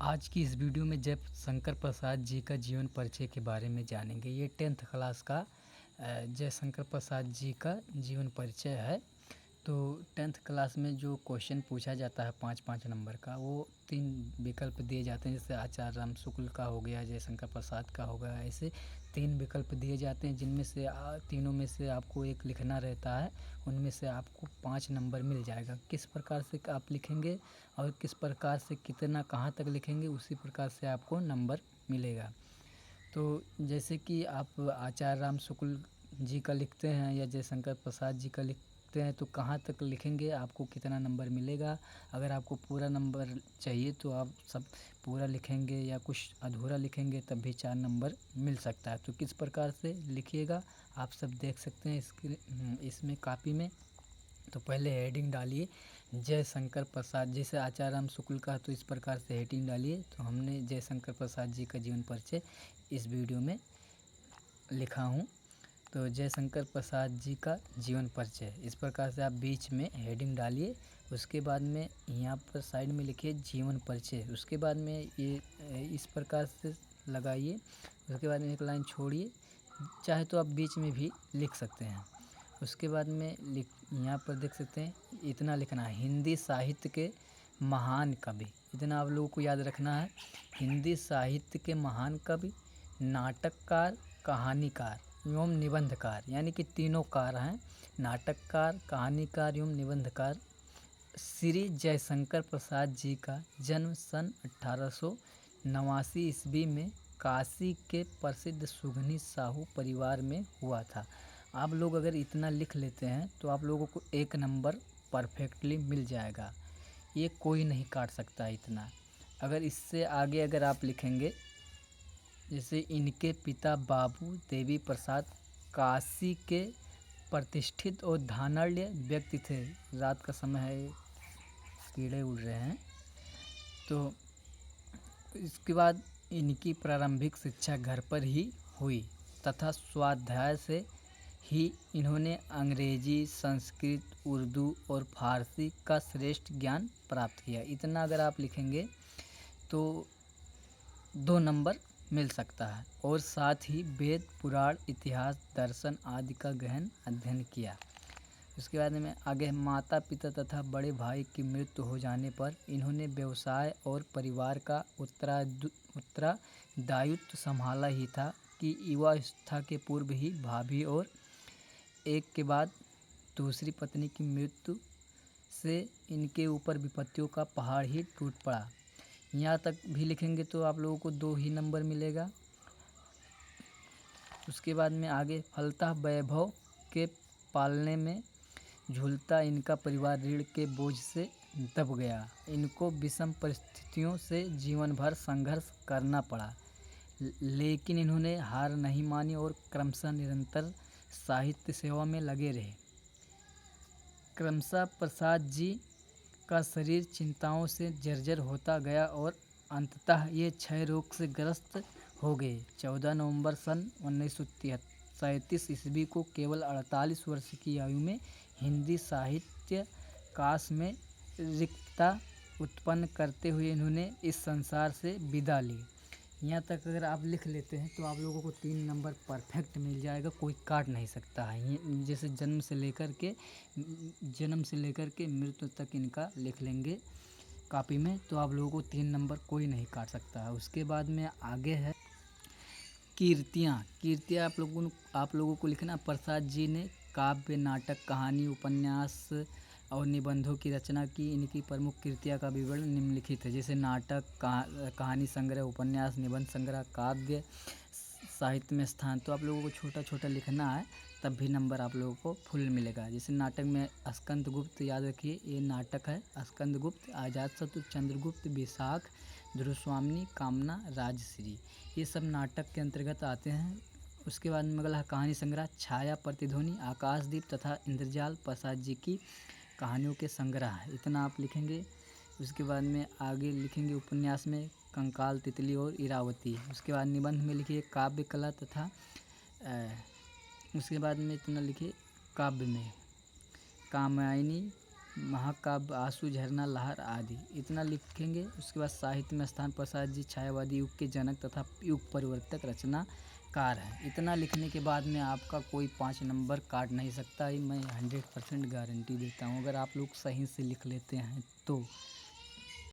आज की इस वीडियो में जय शंकर प्रसाद जी का जीवन परिचय के बारे में जानेंगे। ये 10th क्लास का जय शंकर प्रसाद जी का जीवन परिचय है। तो 10th क्लास में जो क्वेश्चन पूछा जाता है 5-5 नंबर का, वो 3 विकल्प दिए जाते हैं। जैसे आचार्य राम शुक्ल का हो गया, जय शंकर प्रसाद का हो गया, ऐसे 3 विकल्प दिए जाते हैं, जिनमें से तीनों में से आपको एक लिखना रहता है। उनमें से आपको 5 नंबर मिल जाएगा। किस प्रकार से आप लिखेंगे और किस प्रकार से कितना कहाँ तक लिखेंगे, उसी प्रकार से आपको नंबर मिलेगा। तो जैसे कि आप आचार्य राम शुक्ल जी का लिखते हैं या जयशंकर प्रसाद जी का लिखते हैं, तो कहाँ तक लिखेंगे, आपको कितना नंबर मिलेगा। अगर आपको पूरा नंबर चाहिए तो आप सब पूरा लिखेंगे, या कुछ अधूरा लिखेंगे तब भी 4 नंबर मिल सकता है। तो किस प्रकार से लिखिएगा आप सब देख सकते हैं इसमें कापी में। तो पहले हेडिंग डालिए जय शंकर प्रसाद। जैसे आचार्य राम शुक्ल का, तो इस प्रकार से हेडिंग डालिए। तो हमने जय शंकर प्रसाद जी का जीवन परिचय इस वीडियो में लिखा हूँ। तो जय शंकर प्रसाद जी का जीवन परिचय, इस प्रकार से आप बीच में हेडिंग डालिए। उसके बाद में यहाँ पर साइड में लिखिए जीवन परिचय। उसके बाद में ये इस प्रकार से लगाइए। उसके बाद में एक लाइन छोड़िए, चाहे तो आप बीच में भी लिख सकते हैं। उसके बाद में यहाँ पर देख सकते हैं, इतना लिखना है, हिंदी साहित्य के महान कवि। इतना आप लोगों को याद रखना है। हिंदी साहित्य के महान कवि, नाटककार, कहानीकार एवं निबंधकार, यानी कि तीनों कार हैं, नाटककार, कहानीकार एवं निबंधकार। श्री जयशंकर प्रसाद जी का जन्म सन 1889 ईस्वी में काशी के प्रसिद्ध सुगनी साहू परिवार में हुआ था। आप लोग अगर इतना लिख लेते हैं तो आप लोगों को 1 नंबर परफेक्टली मिल जाएगा। ये कोई नहीं काट सकता इतना। अगर इससे आगे अगर आप लिखेंगे, जैसे इनके पिता बाबू देवी प्रसाद काशी के प्रतिष्ठित और धनाढ्य व्यक्ति थे। रात का समय है, कीड़े उड़ रहे हैं। तो इसके बाद इनकी प्रारंभिक शिक्षा घर पर ही हुई तथा स्वाध्याय से ही इन्होंने अंग्रेजी, संस्कृत, उर्दू और फारसी का श्रेष्ठ ज्ञान प्राप्त किया। इतना अगर आप लिखेंगे तो 2 नंबर मिल सकता है। और साथ ही वेद, पुराण, इतिहास, दर्शन आदि का गहन अध्ययन किया। उसके बाद में आगे, माता पिता तथा बड़े भाई की मृत्यु हो जाने पर इन्होंने व्यवसाय और परिवार का उत्तरदायित्व संभाला ही था कि युवावस्था के पूर्व ही भाभी और एक के बाद दूसरी पत्नी की मृत्यु से इनके ऊपर विपत्तियों का पहाड़ ही टूट पड़ा। यहाँ तक भी लिखेंगे तो आप लोगों को 2 ही नंबर मिलेगा। उसके बाद में आगे, फलतः वैभव के पालने में झूलता इनका परिवार ऋण के बोझ से दब गया। इनको विषम परिस्थितियों से जीवन भर संघर्ष करना पड़ा, लेकिन इन्होंने हार नहीं मानी और क्रमशः निरंतर साहित्य सेवा में लगे रहे। क्रमशः प्रसाद जी का शरीर चिंताओं से जर्जर होता गया और अंततः ये क्षय रोग से ग्रस्त हो गए। 14 नवंबर सन 1937 ईस्वी को केवल 48 वर्ष की आयु में हिंदी साहित्य काश में रिक्तता उत्पन्न करते हुए इन्होंने इस संसार से विदा ली। यहाँ तक अगर आप लिख लेते हैं तो आप लोगों को 3 नंबर परफेक्ट मिल जाएगा, कोई काट नहीं सकता है। ये जैसे जन्म से लेकर के मृत्यु तक इनका लिख लेंगे कापी में, तो आप लोगों को 3 नंबर कोई नहीं काट सकता है। उसके बाद में आगे है कीर्तियाँ। आप लोगों को लिखना, प्रसाद जी ने काव्य, नाटक, कहानी, उपन्यास और निबंधों की रचना की। इनकी प्रमुख कृतियाँ का विवरण निम्नलिखित है। जैसे नाटक, कहानी संग्रह, उपन्यास, निबंध संग्रह, काव्य साहित्य में स्थान। तो आप लोगों को छोटा छोटा लिखना है, तब भी नंबर आप लोगों को फुल मिलेगा। जैसे नाटक में स्कंदगुप्त, याद रखिए ये नाटक है। स्कंदगुप्त, अजातशत्रु, चंद्रगुप्त, विशाख, ध्रुवस्वामिनी, कामना, राजश्री, ये सब नाटक के अंतर्गत आते हैं। उसके बाद में अगला कहानी संग्रह, छाया, प्रतिध्वनि, आकाशदीप तथा इंद्रजाल प्रसाद जी की कहानियों के संग्रह है। इतना आप लिखेंगे। उसके बाद में आगे लिखेंगे उपन्यास में कंकाल, तितली और इरावती। उसके बाद निबंध में लिखिए काव्य कला तथा उसके बाद में इतना लिखिए काव्य में कामायनी, महाकाव्य, आंसू, झरना, लहर आदि, इतना लिखेंगे। उसके बाद साहित्य में स्थान प्रसाद जी छायावादी युग के जनक तथा युग परिवर्तक रचनाकार हैं। इतना लिखने के बाद में आपका कोई 5 नंबर काट नहीं सकता, ये मैं 100% गारंटी देता हूँ, अगर आप लोग सही से लिख लेते हैं तो।